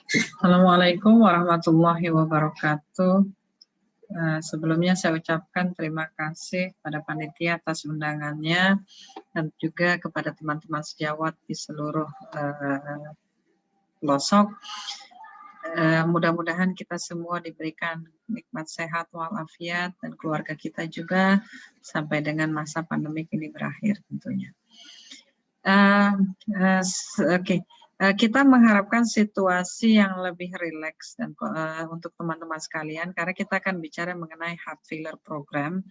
Assalamualaikum warahmatullahi wabarakatuh. Sebelumnya saya ucapkan terima kasih pada panitia atas undangannya dan juga kepada teman-teman sejawat di seluruh pelosok. Mudah-mudahan kita semua diberikan nikmat sehat walafiat dan keluarga kita juga sampai dengan masa pandemik ini berakhir tentunya. Oke. Kita mengharapkan situasi yang lebih rileks dan untuk teman-teman sekalian, karena kita akan bicara mengenai heart failure program,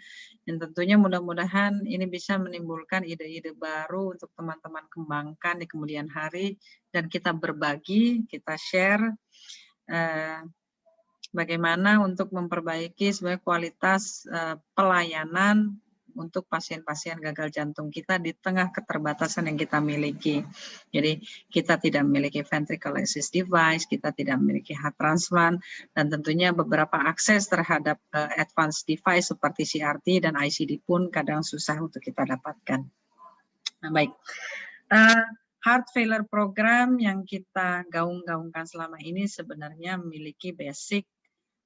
yang tentunya mudah-mudahan ini bisa menimbulkan ide-ide baru untuk teman-teman kembangkan di kemudian hari, dan kita berbagi, kita share bagaimana untuk memperbaiki sebagai kualitas pelayanan untuk pasien-pasien gagal jantung kita di tengah keterbatasan yang kita miliki. Jadi kita tidak memiliki ventricular assist device, kita tidak memiliki heart transplant, dan tentunya beberapa akses terhadap advanced device seperti CRT dan ICD pun kadang susah untuk kita dapatkan. Nah, baik. Heart failure program yang kita gaung-gaungkan selama ini sebenarnya memiliki basic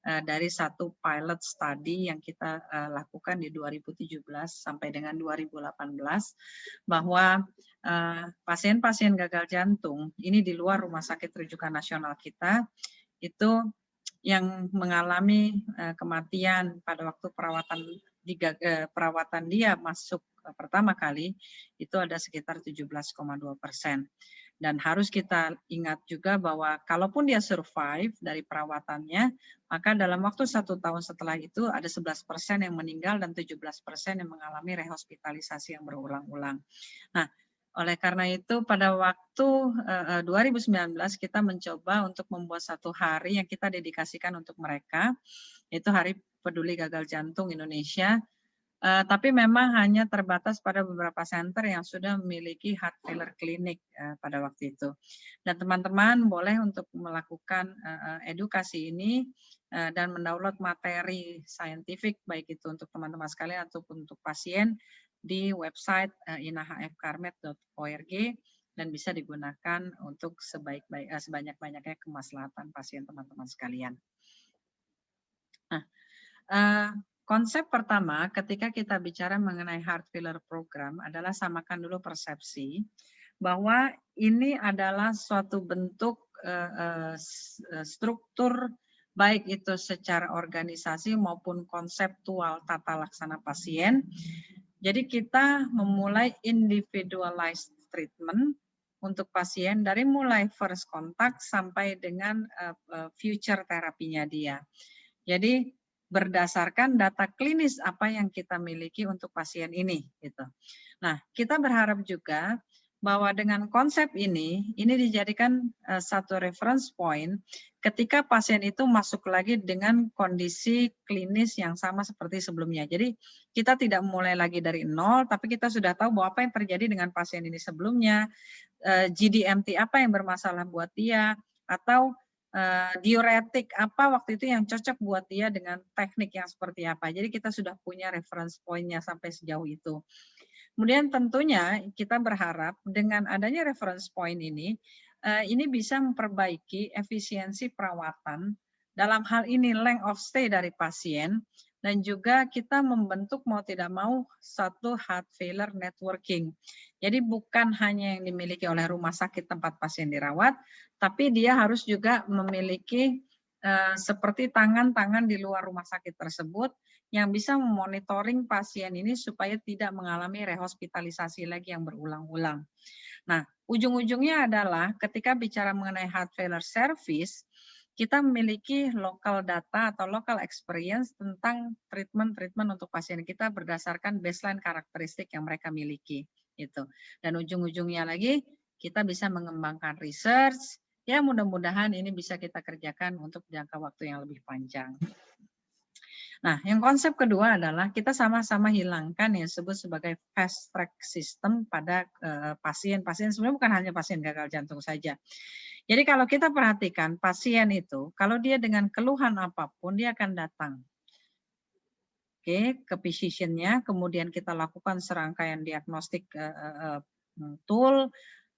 dari satu pilot study yang kita lakukan di 2017 sampai dengan 2018, bahwa pasien-pasien gagal jantung ini di luar rumah sakit rujukan nasional kita itu yang mengalami kematian pada waktu perawatan dia masuk pertama kali itu ada sekitar 17,2%. Dan harus kita ingat juga bahwa kalaupun dia survive dari perawatannya, maka dalam waktu 1 tahun setelah itu ada 11% yang meninggal dan 17% yang mengalami rehospitalisasi yang berulang-ulang. Nah, oleh karena itu pada waktu 2019 kita mencoba untuk membuat satu hari yang kita dedikasikan untuk mereka, yaitu Hari Peduli Gagal Jantung Indonesia. Tapi memang hanya terbatas pada beberapa center yang sudah memiliki heart failure clinic pada waktu itu. Dan teman-teman boleh untuk melakukan edukasi ini dan mendownload materi saintifik baik itu untuk teman-teman sekalian ataupun untuk pasien di website inahfkarmed.org dan bisa digunakan untuk sebanyak-banyaknya kemaslahatan pasien teman-teman sekalian. Nah, konsep pertama ketika kita bicara mengenai heart failure program adalah samakan dulu persepsi bahwa ini adalah suatu bentuk struktur baik itu secara organisasi maupun konseptual tata laksana pasien. Jadi kita memulai individualized treatment untuk pasien dari mulai first contact sampai dengan future terapinya dia. Jadi berdasarkan data klinis apa yang kita miliki untuk pasien ini gitu. Nah, kita berharap juga bahwa dengan konsep ini dijadikan satu reference point ketika pasien itu masuk lagi dengan kondisi klinis yang sama seperti sebelumnya. Jadi kita tidak mulai lagi dari nol, tapi kita sudah tahu bahwa apa yang terjadi dengan pasien ini sebelumnya, GDMT apa yang bermasalah buat dia, atau diuretik apa waktu itu yang cocok buat dia dengan teknik yang seperti apa. Jadi kita sudah punya reference point-nya sampai sejauh itu. Kemudian tentunya kita berharap dengan adanya reference point ini bisa memperbaiki efisiensi perawatan, dalam hal ini length of stay dari pasien, dan juga kita membentuk mau tidak mau satu heart failure networking. Jadi bukan hanya yang dimiliki oleh rumah sakit tempat pasien dirawat, tapi dia harus juga memiliki seperti tangan-tangan di luar rumah sakit tersebut yang bisa memonitoring pasien ini supaya tidak mengalami rehospitalisasi lagi yang berulang-ulang. Nah, ujung-ujungnya adalah ketika bicara mengenai heart failure service, kita memiliki local data atau local experience tentang treatment untuk pasien kita berdasarkan baseline karakteristik yang mereka miliki. Itu. Dan ujung-ujungnya lagi kita bisa mengembangkan research, ya mudah-mudahan ini bisa kita kerjakan untuk jangka waktu yang lebih panjang. Nah, yang konsep kedua adalah kita sama-sama hilangkan yang disebut sebagai fast track system pada pasien-pasien, sebenarnya bukan hanya pasien gagal jantung saja. Jadi kalau kita perhatikan pasien itu, kalau dia dengan keluhan apapun, dia akan datang. Oke, ke physician-nya, kemudian kita lakukan serangkaian diagnostik tool,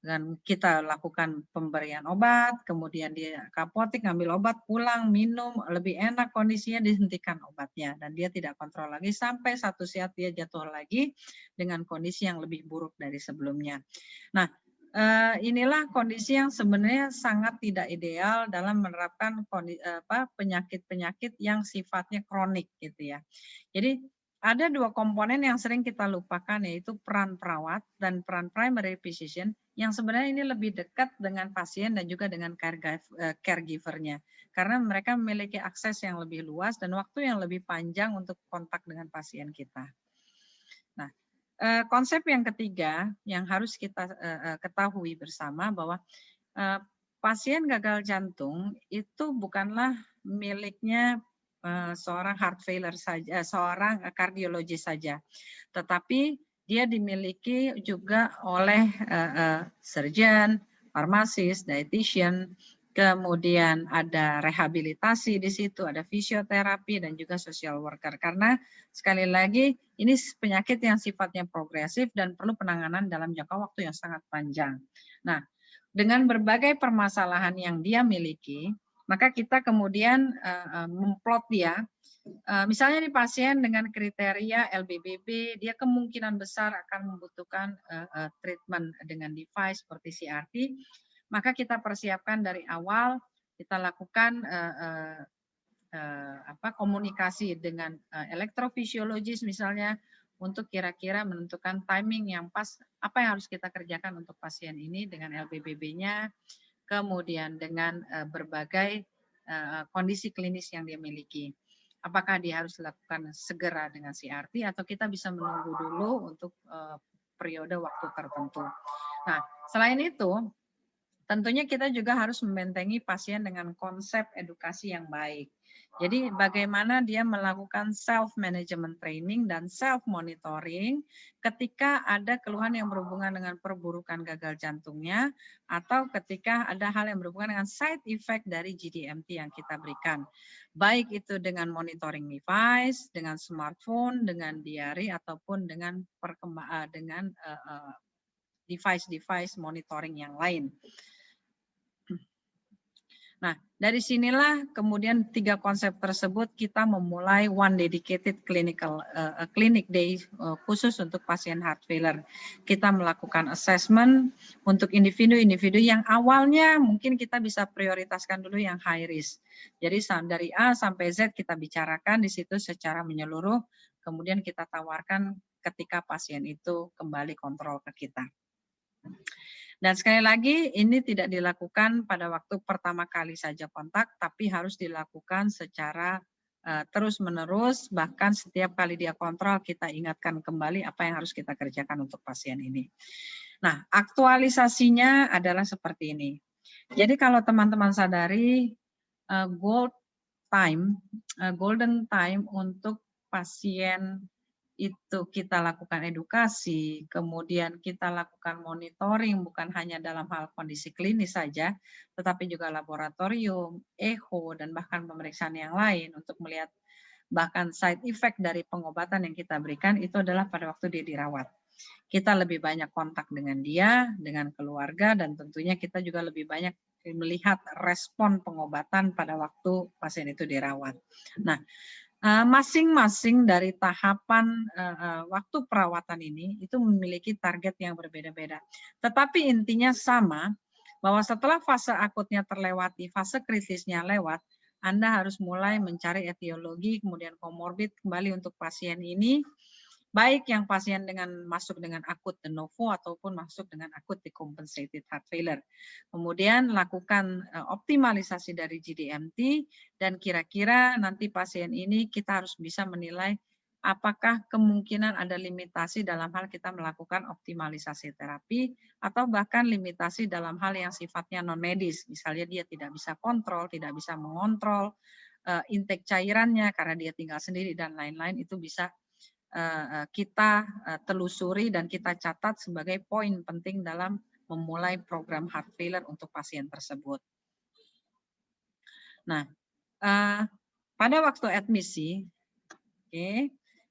Dan kita lakukan pemberian obat, kemudian dia ke apotek ngambil obat, pulang, minum, lebih enak kondisinya, dihentikan obatnya. Dan dia tidak kontrol lagi sampai satu saat dia jatuh lagi dengan kondisi yang lebih buruk dari sebelumnya. Nah, inilah kondisi yang sebenarnya sangat tidak ideal dalam menerapkan penyakit-penyakit yang sifatnya kronik gitu ya. Jadi ada dua komponen yang sering kita lupakan, yaitu peran perawat dan peran primary physician yang sebenarnya ini lebih dekat dengan pasien dan juga dengan caregiver-nya. Karena mereka memiliki akses yang lebih luas dan waktu yang lebih panjang untuk kontak dengan pasien kita. Nah, konsep yang ketiga yang harus kita ketahui bersama bahwa pasien gagal jantung itu bukanlah miliknya seorang heart failure saja, seorang kardiologis saja, tetapi dia dimiliki juga oleh surgeon, farmasis, dietitian, kemudian ada rehabilitasi di situ, ada fisioterapi dan juga social worker. Karena sekali lagi ini penyakit yang sifatnya progresif dan perlu penanganan dalam jangka waktu yang sangat panjang. Nah, dengan berbagai permasalahan yang dia miliki, maka kita kemudian memplot dia. Misalnya di pasien dengan kriteria LBBB, dia kemungkinan besar akan membutuhkan treatment dengan device seperti CRT, maka kita persiapkan dari awal, kita lakukan komunikasi dengan elektrofisiologis misalnya, untuk kira-kira menentukan timing yang pas apa yang harus kita kerjakan untuk pasien ini dengan LBBB-nya, kemudian dengan berbagai kondisi klinis yang dia miliki. Apakah dia harus lakukan segera dengan CRT atau kita bisa menunggu dulu untuk periode waktu tertentu. Nah, selain itu, tentunya kita juga harus membentengi pasien dengan konsep edukasi yang baik. Jadi bagaimana dia melakukan self-management training dan self-monitoring ketika ada keluhan yang berhubungan dengan perburukan gagal jantungnya atau ketika ada hal yang berhubungan dengan side effect dari GDMT yang kita berikan. Baik itu dengan monitoring device, dengan smartphone, dengan diary, ataupun dengan device-device monitoring yang lain. Nah, dari sinilah kemudian 3 konsep tersebut kita memulai one dedicated clinic day khusus untuk pasien heart failure. Kita melakukan assessment untuk individu-individu yang awalnya mungkin kita bisa prioritaskan dulu yang high risk. Jadi dari A sampai Z kita bicarakan di situ secara menyeluruh, kemudian kita tawarkan ketika pasien itu kembali kontrol ke kita. Dan sekali lagi ini tidak dilakukan pada waktu pertama kali saja kontak, tapi harus dilakukan secara terus-menerus, bahkan setiap kali dia kontrol kita ingatkan kembali apa yang harus kita kerjakan untuk pasien ini. Nah, aktualisasinya adalah seperti ini. Jadi kalau teman-teman sadari golden time untuk pasien itu kita lakukan edukasi, kemudian kita lakukan monitoring bukan hanya dalam hal kondisi klinis saja, tetapi juga laboratorium, echo, dan bahkan pemeriksaan yang lain untuk melihat bahkan side effect dari pengobatan yang kita berikan itu adalah pada waktu dia dirawat. Kita lebih banyak kontak dengan dia, dengan keluarga, dan tentunya kita juga lebih banyak melihat respon pengobatan pada waktu pasien itu dirawat. Nah, masing-masing dari tahapan waktu perawatan ini itu memiliki target yang berbeda-beda. Tetapi intinya sama, bahwa setelah fase akutnya terlewati, fase kritisnya lewat, Anda harus mulai mencari etiologi, kemudian komorbid kembali untuk pasien ini, baik yang pasien masuk dengan akut de novo ataupun masuk dengan akut decompensated heart failure. Kemudian lakukan optimalisasi dari GDMT dan kira-kira nanti pasien ini kita harus bisa menilai apakah kemungkinan ada limitasi dalam hal kita melakukan optimalisasi terapi atau bahkan limitasi dalam hal yang sifatnya non medis. Misalnya dia tidak bisa kontrol, tidak bisa mengontrol intake cairannya karena dia tinggal sendiri dan lain-lain, itu bisa kita telusuri dan kita catat sebagai poin penting dalam memulai program heart failure untuk pasien tersebut. Nah, pada waktu admisi,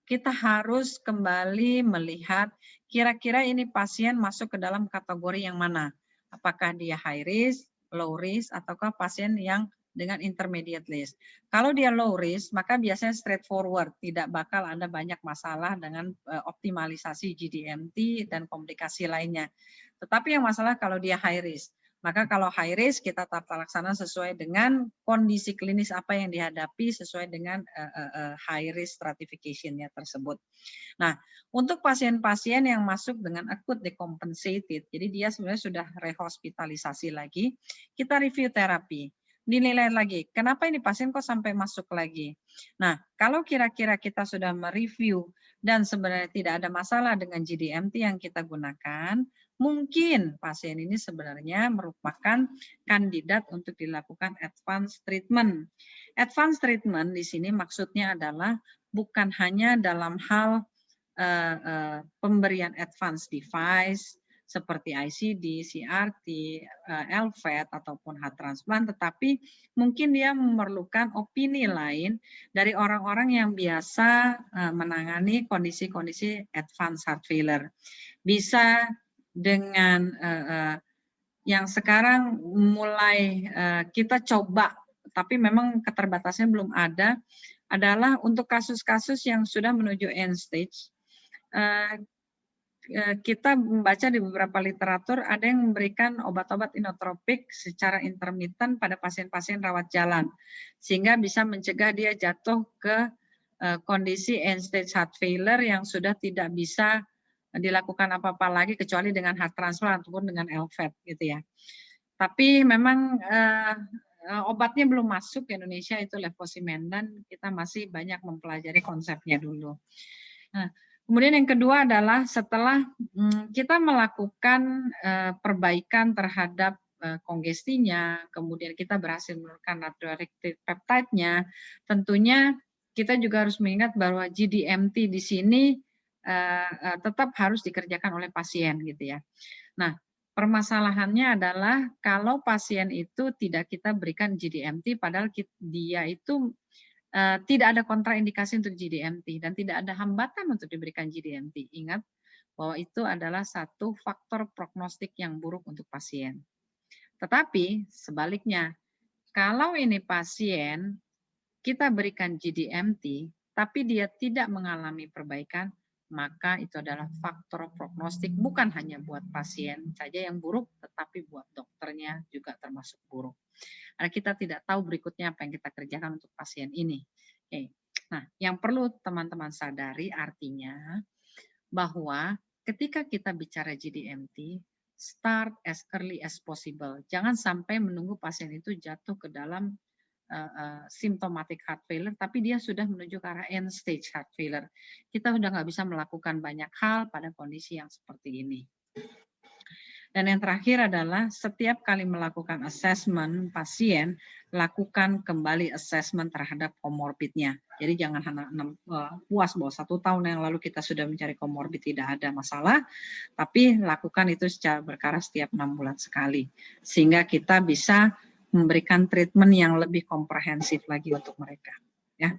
kita harus kembali melihat kira-kira ini pasien masuk ke dalam kategori yang mana. apakah dia high risk, low risk, ataukah pasien yang dengan intermediate risk. Kalau dia low risk, maka biasanya straightforward, tidak bakal ada banyak masalah dengan optimalisasi GDMT dan komplikasi lainnya. Tetapi yang masalah kalau dia high risk, maka kalau high risk kita tata laksana sesuai dengan kondisi klinis apa yang dihadapi sesuai dengan high risk stratification-nya tersebut. Nah, untuk pasien-pasien yang masuk dengan acute decompensated, jadi dia sebenarnya sudah rehospitalisasi lagi, kita review terapi. Dinilai lagi, kenapa ini pasien kok sampai masuk lagi? Nah, kalau kira-kira kita sudah mereview dan sebenarnya tidak ada masalah dengan GDMT yang kita gunakan, mungkin pasien ini sebenarnya merupakan kandidat untuk dilakukan advance treatment. Advance treatment di sini maksudnya adalah bukan hanya dalam hal pemberian advance device seperti ICD, CRT, LVAD ataupun heart transplant, tetapi mungkin dia memerlukan opini lain dari orang-orang yang biasa menangani kondisi-kondisi advance heart failure. Bisa dengan yang sekarang mulai kita coba, tapi memang keterbatasannya belum ada, adalah untuk kasus-kasus yang sudah menuju end stage. Kita membaca di beberapa literatur ada yang memberikan obat-obat inotropik secara intermittent pada pasien-pasien rawat jalan, sehingga bisa mencegah dia jatuh ke kondisi end stage heart failure yang sudah tidak bisa dilakukan apa-apa lagi kecuali dengan heart transplant ataupun dengan LVAD gitu ya. Tapi memang obatnya belum masuk ke Indonesia, itu levosimendan, kita masih banyak mempelajari konsepnya dulu. Nah, kemudian yang kedua adalah setelah kita melakukan perbaikan terhadap kongestinya, kemudian kita berhasil menurunkan natriuretic peptide-nya, tentunya kita juga harus mengingat bahwa GDMT di sini tetap harus dikerjakan oleh pasien gitu ya. Nah, permasalahannya adalah kalau pasien itu tidak kita berikan GDMT, padahal dia itu tidak ada kontraindikasi untuk GDMT dan tidak ada hambatan untuk diberikan GDMT. Ingat bahwa itu adalah satu faktor prognostik yang buruk untuk pasien. Tetapi sebaliknya, kalau ini pasien kita berikan GDMT, tapi dia tidak mengalami perbaikan, maka itu adalah faktor prognostik bukan hanya buat pasien saja yang buruk, tetapi buat dokternya juga termasuk buruk. Karena kita tidak tahu berikutnya apa yang kita kerjakan untuk pasien ini. Oke. Nah, yang perlu teman-teman sadari artinya bahwa ketika kita bicara GDMT, start as early as possible. Jangan sampai menunggu pasien itu jatuh ke dalam symptomatic heart failure, tapi dia sudah menuju ke arah end stage heart failure. Kita sudah nggak bisa melakukan banyak hal pada kondisi yang seperti ini. Dan yang terakhir adalah setiap kali melakukan assessment pasien, lakukan kembali assessment terhadap komorbidnya. Jadi jangan hanya puas bahwa 1 tahun yang lalu kita sudah mencari komorbid tidak ada masalah, tapi lakukan itu secara berkala setiap 6 bulan sekali. Sehingga kita bisa memberikan treatment yang lebih komprehensif lagi untuk mereka. Ya.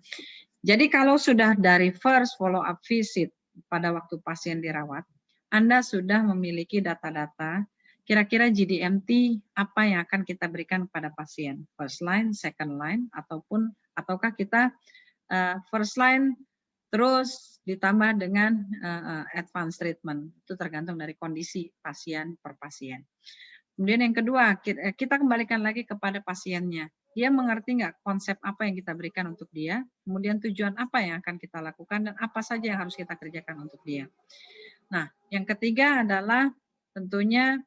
Jadi kalau sudah dari first follow up visit pada waktu pasien dirawat, Anda sudah memiliki data-data kira-kira GDMT apa yang akan kita berikan kepada pasien, first line, second line, ataukah kita first line terus ditambah dengan advanced treatment. Itu tergantung dari kondisi pasien per pasien. Kemudian yang kedua, kita kembalikan lagi kepada pasiennya. Dia mengerti nggak konsep apa yang kita berikan untuk dia, kemudian tujuan apa yang akan kita lakukan, dan apa saja yang harus kita kerjakan untuk dia. Nah, yang ketiga adalah tentunya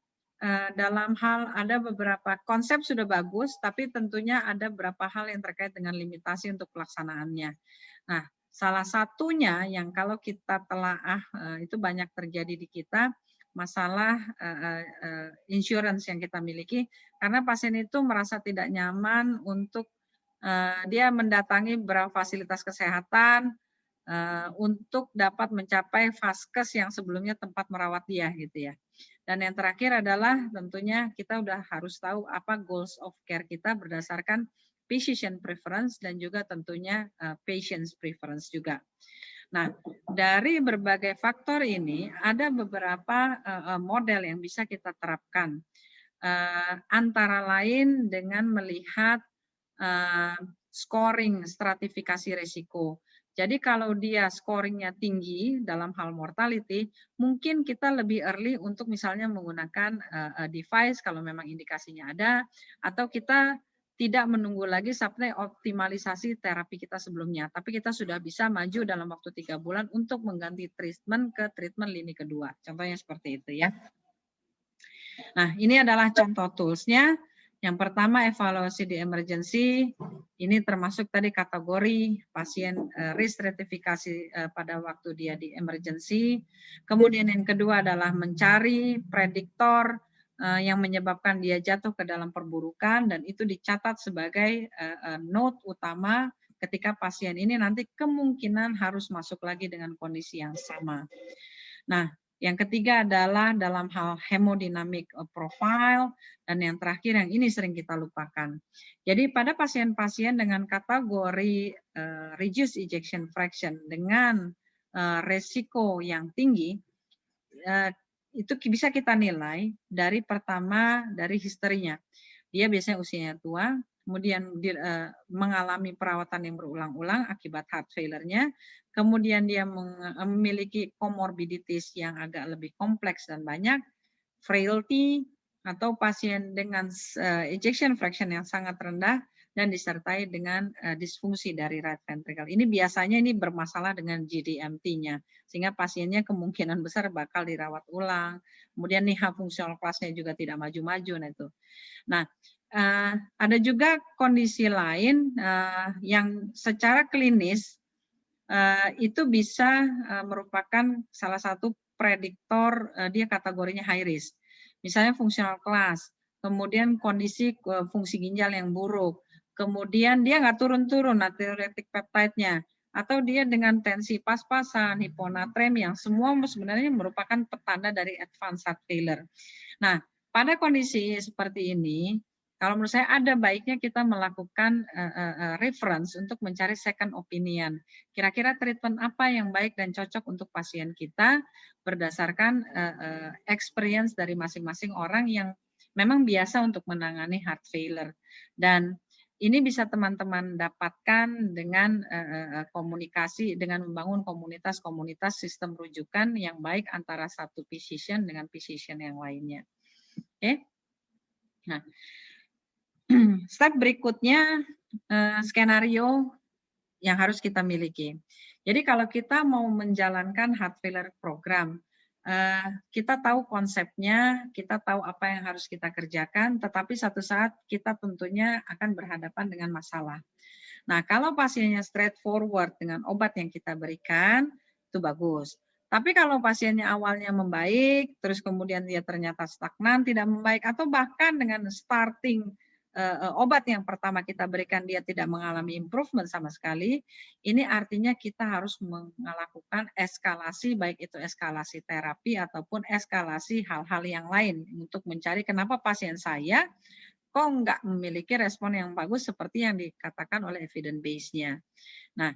dalam hal ada beberapa konsep sudah bagus, tapi tentunya ada beberapa hal yang terkait dengan limitasi untuk pelaksanaannya. Nah, salah satunya yang kalau kita telaah itu banyak terjadi di kita, masalah insurance yang kita miliki, karena pasien itu merasa tidak nyaman untuk dia mendatangi beberapa fasilitas kesehatan untuk dapat mencapai vaskes yang sebelumnya tempat merawat dia gitu ya. Dan yang terakhir adalah tentunya kita udah harus tahu apa goals of care kita berdasarkan physician preference dan juga tentunya patient's preference juga. Nah, dari berbagai faktor ini ada beberapa model yang bisa kita terapkan. antara lain dengan melihat scoring stratifikasi risiko. Jadi kalau dia scoringnya tinggi dalam hal mortality, mungkin kita lebih early untuk misalnya menggunakan device kalau memang indikasinya ada, atau kita tidak menunggu lagi sampai optimalisasi terapi kita sebelumnya, tapi kita sudah bisa maju dalam waktu 3 bulan untuk mengganti treatment ke treatment lini kedua. Contohnya seperti itu ya. Nah, ini adalah contoh toolsnya. Yang pertama evaluasi di emergency, ini termasuk tadi kategori pasien risk stratifikasi pada waktu dia di emergency. Kemudian yang kedua adalah mencari prediktor yang menyebabkan dia jatuh ke dalam perburukan, dan itu dicatat sebagai note utama ketika pasien ini nanti kemungkinan harus masuk lagi dengan kondisi yang sama. Nah, yang ketiga adalah dalam hal hemodynamic profile, dan yang terakhir yang ini sering kita lupakan. Jadi pada pasien-pasien dengan kategori reduced ejection fraction dengan resiko yang tinggi, itu bisa kita nilai dari pertama dari historinya. Dia biasanya usianya tua, kemudian mengalami perawatan yang berulang-ulang akibat heart failure-nya, kemudian dia memiliki comorbidities yang agak lebih kompleks dan banyak, frailty, atau pasien dengan ejection fraction yang sangat rendah, dan disertai dengan disfungsi dari right ventricle. Ini biasanya ini bermasalah dengan GDMT-nya, sehingga pasiennya kemungkinan besar bakal dirawat ulang. Kemudian NIHA fungsional kelasnya juga tidak maju-maju. Nah, ada juga kondisi lain yang secara klinis itu bisa merupakan salah satu prediktor dia kategorinya high risk. Misalnya fungsional kelas, kemudian kondisi fungsi ginjal yang buruk, kemudian dia nggak turun-turun natriuretic peptide-nya, atau dia dengan tensi pas-pasan, hiponatremia, yang semua sebenarnya merupakan petanda dari advanced heart failure. Nah, pada kondisi seperti ini, kalau menurut saya ada baiknya kita melakukan reference untuk mencari second opinion. Kira-kira treatment apa yang baik dan cocok untuk pasien kita berdasarkan experience dari masing-masing orang yang memang biasa untuk menangani heart failure. Dan ini bisa teman-teman dapatkan dengan komunikasi, dengan membangun komunitas-komunitas sistem rujukan yang baik antara satu physician dengan physician yang lainnya. Oke. Nah, step berikutnya skenario yang harus kita miliki. Jadi kalau kita mau menjalankan heart failure program, kita tahu konsepnya, kita tahu apa yang harus kita kerjakan, tetapi satu saat kita tentunya akan berhadapan dengan masalah. Nah, kalau pasiennya straightforward dengan obat yang kita berikan, itu bagus. Tapi kalau pasiennya awalnya membaik, terus kemudian dia ternyata stagnan, tidak membaik, atau bahkan dengan starting obat yang pertama kita berikan dia tidak mengalami improvement sama sekali, ini artinya kita harus melakukan eskalasi, baik itu eskalasi terapi ataupun eskalasi hal-hal yang lain untuk mencari kenapa pasien saya kok nggak memiliki respon yang bagus seperti yang dikatakan oleh evidence base-nya. Nah,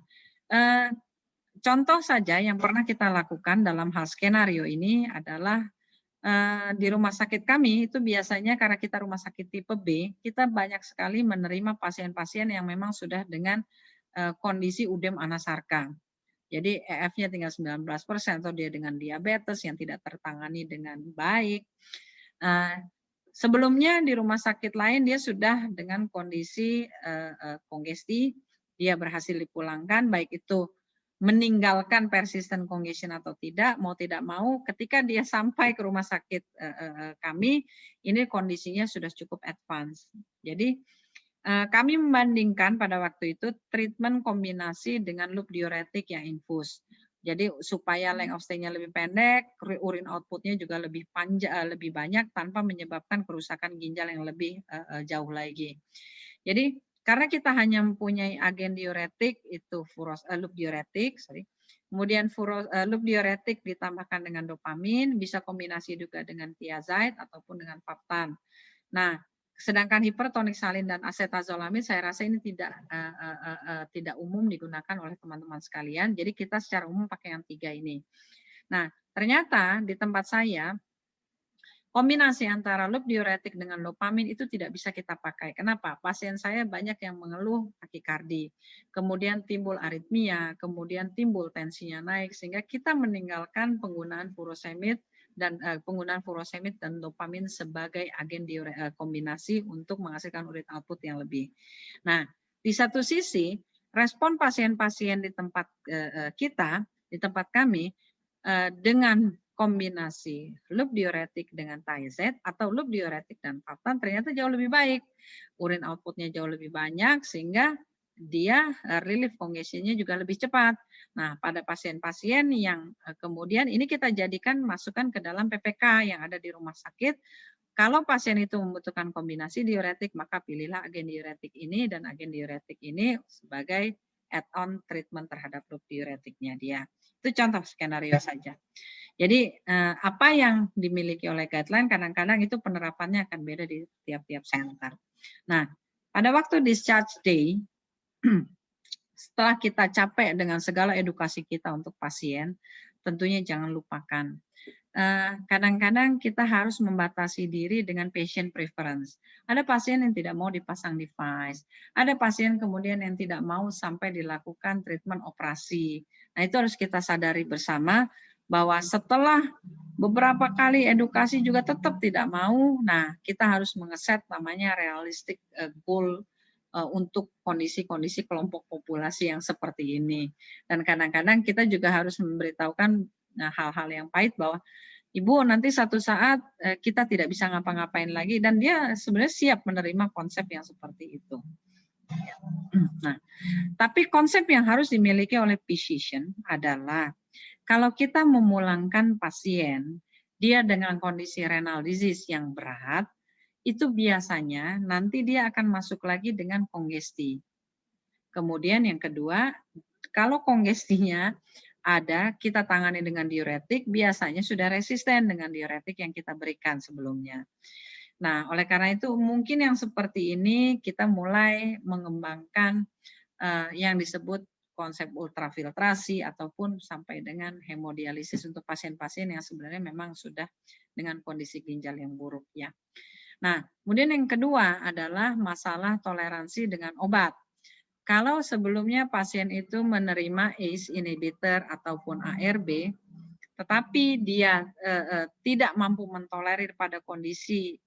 contoh saja yang pernah kita lakukan dalam hal skenario ini adalah di rumah sakit kami itu biasanya karena kita rumah sakit tipe B, kita banyak sekali menerima pasien-pasien yang memang sudah dengan kondisi udem anasarka. Jadi EF-nya tinggal 19% atau dia dengan diabetes yang tidak tertangani dengan baik. Sebelumnya di rumah sakit lain dia sudah dengan kondisi kongesti, dia berhasil dipulangkan, baik itu meninggalkan persistent congestion atau tidak, mau tidak mau ketika dia sampai ke rumah sakit kami, ini kondisinya sudah cukup advance. Jadi kami membandingkan pada waktu itu treatment kombinasi dengan loop diuretik yang infus. Jadi supaya length of stay-nya lebih pendek, urin output-nya juga lebih panjang, lebih banyak tanpa menyebabkan kerusakan ginjal yang lebih jauh lagi. Jadi karena kita hanya mempunyai agen diuretik itu loop diuretik, kemudian loop diuretik ditambahkan dengan dopamin, bisa kombinasi juga dengan thiazide ataupun dengan paptan. Nah, sedangkan hipertonik salin dan acetazolamid saya rasa ini tidak umum digunakan oleh teman-teman sekalian. Jadi kita secara umum pakai yang 3 ini. Nah, ternyata di tempat saya Kombinasi antara loop diuretik dengan dopamin itu tidak bisa kita pakai. Kenapa? Pasien saya banyak yang mengeluh takikardi, kemudian timbul aritmia, kemudian timbul tensinya naik, sehingga kita meninggalkan penggunaan furosemid dan dopamin sebagai agen kombinasi untuk menghasilkan urea output yang lebih. Nah, di satu sisi respon pasien-pasien di tempat kita, di tempat kami dengan kombinasi loop diuretik dengan thiazide atau loop diuretik dan valtan ternyata jauh lebih baik. Urin outputnya jauh lebih banyak sehingga dia relief congestionnya juga lebih cepat. Nah, pada pasien-pasien yang kemudian ini kita jadikan masukan ke dalam PPK yang ada di rumah sakit. Kalau pasien itu membutuhkan kombinasi diuretik, maka pilihlah agen diuretik ini dan agen diuretik ini sebagai add-on treatment terhadap loop diuretiknya dia. Itu contoh skenario saja. Jadi apa yang dimiliki oleh guideline kadang-kadang itu penerapannya akan beda di tiap-tiap center. Nah, pada waktu discharge day, setelah kita capek dengan segala edukasi kita untuk pasien, tentunya jangan lupakan. Kadang-kadang kita harus membatasi diri dengan patient preference. Ada pasien yang tidak mau dipasang device, ada pasien kemudian yang tidak mau sampai dilakukan treatment operasi. Nah, itu harus kita sadari bersama bahwa setelah beberapa kali edukasi juga tetap tidak mau, nah kita harus mengeset namanya realistic goal untuk kondisi-kondisi kelompok populasi yang seperti ini. Dan kadang-kadang kita juga harus memberitahukan hal-hal yang pahit bahwa Ibu nanti satu saat kita tidak bisa ngapa-ngapain lagi dan dia sebenarnya siap menerima konsep yang seperti itu. Nah, tapi konsep yang harus dimiliki oleh physician adalah kalau kita memulangkan pasien, dia dengan kondisi renal disease yang berat, itu biasanya nanti dia akan masuk lagi dengan kongesti. Kemudian yang kedua, kalau kongestinya ada, kita tangani dengan diuretik, biasanya sudah resisten dengan diuretik yang kita berikan sebelumnya. Nah, oleh karena itu mungkin yang seperti ini kita mulai mengembangkan yang disebut konsep ultrafiltrasi ataupun sampai dengan hemodialisis untuk pasien-pasien yang sebenarnya memang sudah dengan kondisi ginjal yang buruk ya. Nah, kemudian yang kedua adalah masalah toleransi dengan obat. Kalau sebelumnya pasien itu menerima ACE inhibitor ataupun ARB, tetapi dia tidak mampu mentolerir pada kondisi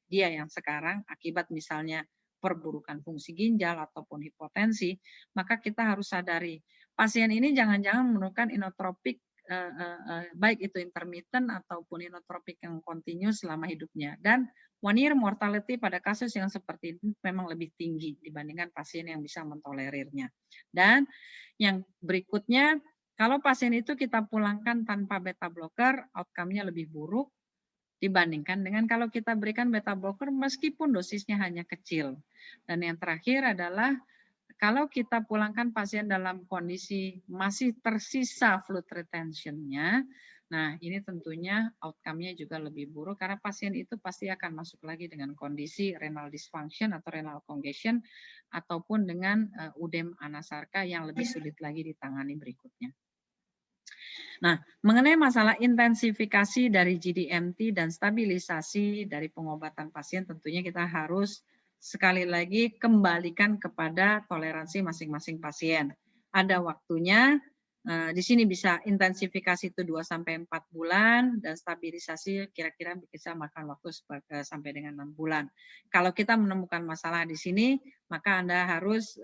dia yang sekarang akibat misalnya perburukan fungsi ginjal ataupun hipotensi, maka kita harus sadari pasien ini jangan-jangan memerlukan inotropik baik itu intermittent ataupun inotropik yang continuous selama hidupnya. Dan 1 year mortality pada kasus yang seperti ini memang lebih tinggi dibandingkan pasien yang bisa mentolerirnya. Dan yang berikutnya, kalau pasien itu kita pulangkan tanpa beta blocker, outcome-nya lebih buruk dibandingkan dengan kalau kita berikan beta blocker meskipun dosisnya hanya kecil. Dan yang terakhir adalah kalau kita pulangkan pasien dalam kondisi masih tersisa fluid retention-nya, nah ini tentunya outcome-nya juga lebih buruk karena pasien itu pasti akan masuk lagi dengan kondisi renal dysfunction atau renal congestion ataupun dengan udem anasarka yang lebih sulit lagi ditangani berikutnya. Nah, mengenai masalah intensifikasi dari GDMT dan stabilisasi dari pengobatan pasien, tentunya kita harus sekali lagi kembalikan kepada toleransi masing-masing pasien. Ada waktunya, di sini bisa intensifikasi itu 2-4 bulan dan stabilisasi kira-kira bisa makan waktu sampai dengan 6 bulan. Kalau kita menemukan masalah di sini, maka Anda harus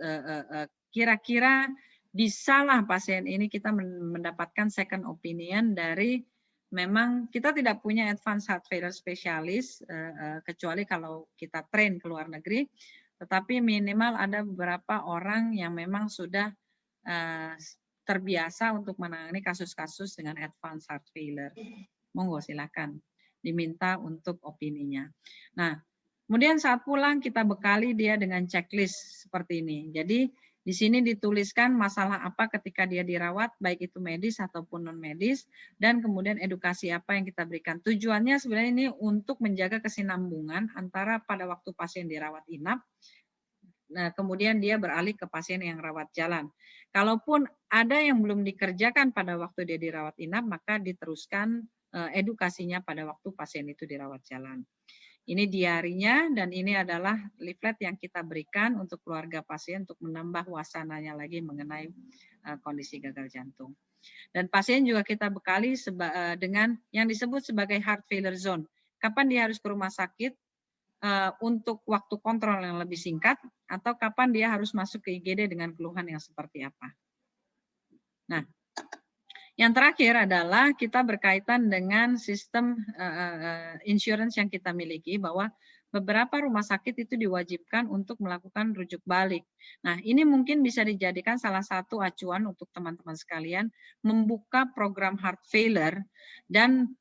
kira-kira bisalah pasien ini kita mendapatkan second opinion dari memang kita tidak punya advanced heart failure spesialis kecuali kalau kita train ke luar negeri, tetapi minimal ada beberapa orang yang memang sudah terbiasa untuk menangani kasus-kasus dengan advanced heart failure. Monggo silakan diminta untuk opininya. Nah, kemudian saat pulang kita bekali dia dengan checklist seperti ini. Jadi di sini dituliskan masalah apa ketika dia dirawat, baik itu medis ataupun non-medis, dan kemudian edukasi apa yang kita berikan. Tujuannya sebenarnya ini untuk menjaga kesinambungan antara pada waktu pasien dirawat inap, nah, kemudian dia beralih ke pasien yang rawat jalan. Kalaupun ada yang belum dikerjakan pada waktu dia dirawat inap, maka diteruskan edukasinya pada waktu pasien itu dirawat jalan. Ini diarinya dan ini adalah leaflet yang kita berikan untuk keluarga pasien untuk menambah wasananya lagi mengenai kondisi gagal jantung. Dan pasien juga kita bekali dengan yang disebut sebagai heart failure zone. Kapan dia harus ke rumah sakit untuk waktu kontrol yang lebih singkat atau kapan dia harus masuk ke IGD dengan keluhan yang seperti apa. Nah, yang terakhir adalah kita berkaitan dengan sistem insurance yang kita miliki bahwa beberapa rumah sakit itu diwajibkan untuk melakukan rujuk balik. Nah, ini mungkin bisa dijadikan salah satu acuan untuk teman-teman sekalian membuka program heart failure dan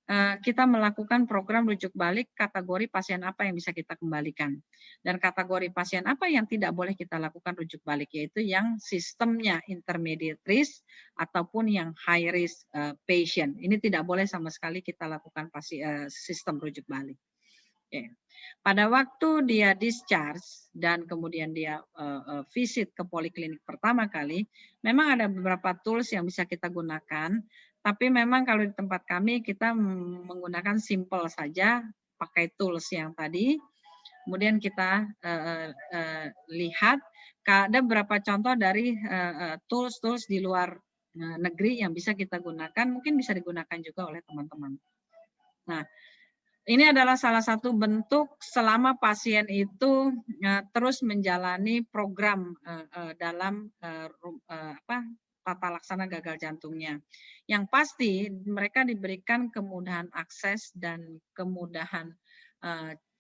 kita melakukan program rujuk balik kategori pasien apa yang bisa kita kembalikan. Dan kategori pasien apa yang tidak boleh kita lakukan rujuk balik, yaitu yang sistemnya intermediate risk ataupun yang high risk patient. Ini tidak boleh sama sekali kita lakukan sistem rujuk balik. Okay. Pada waktu dia discharge dan kemudian dia visit ke poliklinik pertama kali, memang ada beberapa tools yang bisa kita gunakan, tapi memang kalau di tempat kami kita menggunakan simple saja, pakai tools yang tadi, kemudian kita lihat ada beberapa contoh dari tools-tools di luar negeri yang bisa kita gunakan, mungkin bisa digunakan juga oleh teman-teman. Nah, ini adalah salah satu bentuk selama pasien itu terus menjalani program dalam tata laksana gagal jantungnya. Yang pasti mereka diberikan kemudahan akses dan kemudahan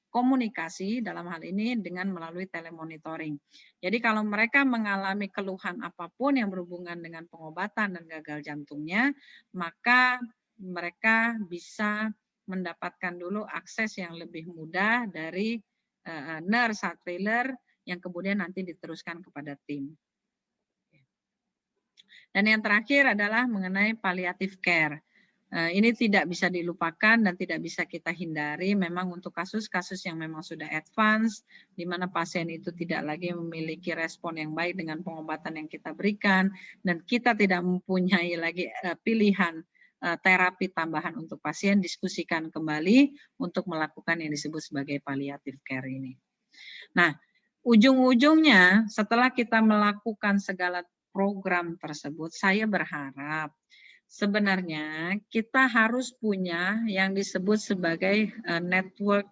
komunikasi dalam hal ini dengan melalui telemonitoring. Jadi kalau mereka mengalami keluhan apapun yang berhubungan dengan pengobatan dan gagal jantungnya, maka mereka bisa mendapatkan dulu akses yang lebih mudah dari nurse heart failure yang kemudian nanti diteruskan kepada tim. Dan yang terakhir adalah mengenai palliative care. Ini tidak bisa dilupakan dan tidak bisa kita hindari memang untuk kasus-kasus yang memang sudah advance, di mana pasien itu tidak lagi memiliki respon yang baik dengan pengobatan yang kita berikan, dan kita tidak mempunyai lagi pilihan terapi tambahan untuk pasien, diskusikan kembali untuk melakukan yang disebut sebagai palliative care ini. Nah, ujung-ujungnya setelah kita melakukan segala program tersebut, saya berharap sebenarnya kita harus punya yang disebut sebagai network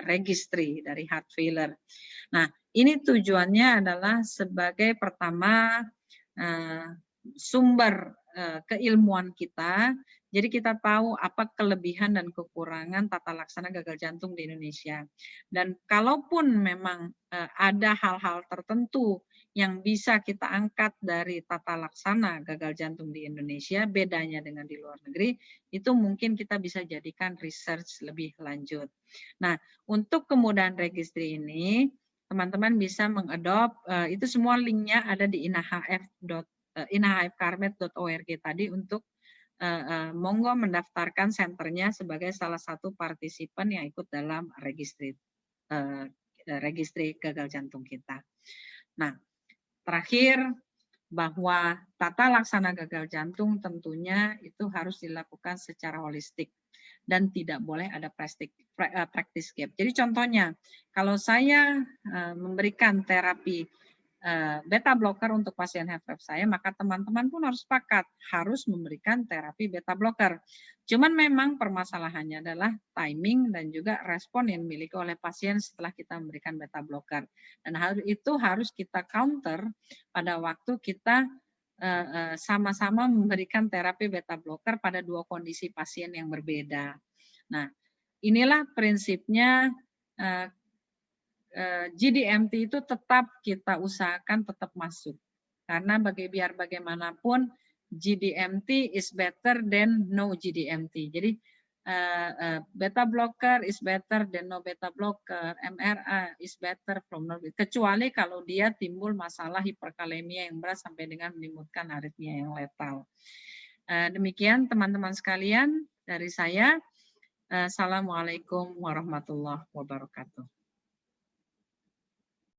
registry dari heart failure. Nah, ini tujuannya adalah sebagai pertama sumber keilmuan kita. Jadi kita tahu apa kelebihan dan kekurangan tata laksana gagal jantung di Indonesia. Dan kalaupun memang ada hal-hal tertentu yang bisa kita angkat dari tata laksana gagal jantung di Indonesia, bedanya dengan di luar negeri, itu mungkin kita bisa jadikan research lebih lanjut. Nah, untuk kemudahan registry ini, teman-teman bisa mengadop, itu semua linknya ada di inahfkarmet.org tadi untuk monggo mendaftarkan senternya sebagai salah satu partisipan yang ikut dalam registry gagal jantung kita. Nah, terakhir, bahwa tata laksana gagal jantung tentunya itu harus dilakukan secara holistik dan tidak boleh ada practice gap. Jadi contohnya, kalau saya memberikan terapi beta blocker untuk pasien HFpEF saya, maka teman-teman pun harus sepakat harus memberikan terapi beta blocker. Cuman memang permasalahannya adalah timing dan juga respon yang dimiliki oleh pasien setelah kita memberikan beta blocker. Dan hal itu harus kita counter pada waktu kita sama-sama memberikan terapi beta blocker pada dua kondisi pasien yang berbeda. Nah, inilah prinsipnya GDMT itu tetap kita usahakan tetap masuk. Karena biar bagaimanapun GDMT is better than no GDMT. Jadi beta blocker is better than no beta blocker, MRA is better from no, kecuali kalau dia timbul masalah hiperkalemia yang berat sampai dengan menimbulkan aritmia yang letal. Demikian teman-teman sekalian dari saya. Assalamualaikum warahmatullahi wabarakatuh.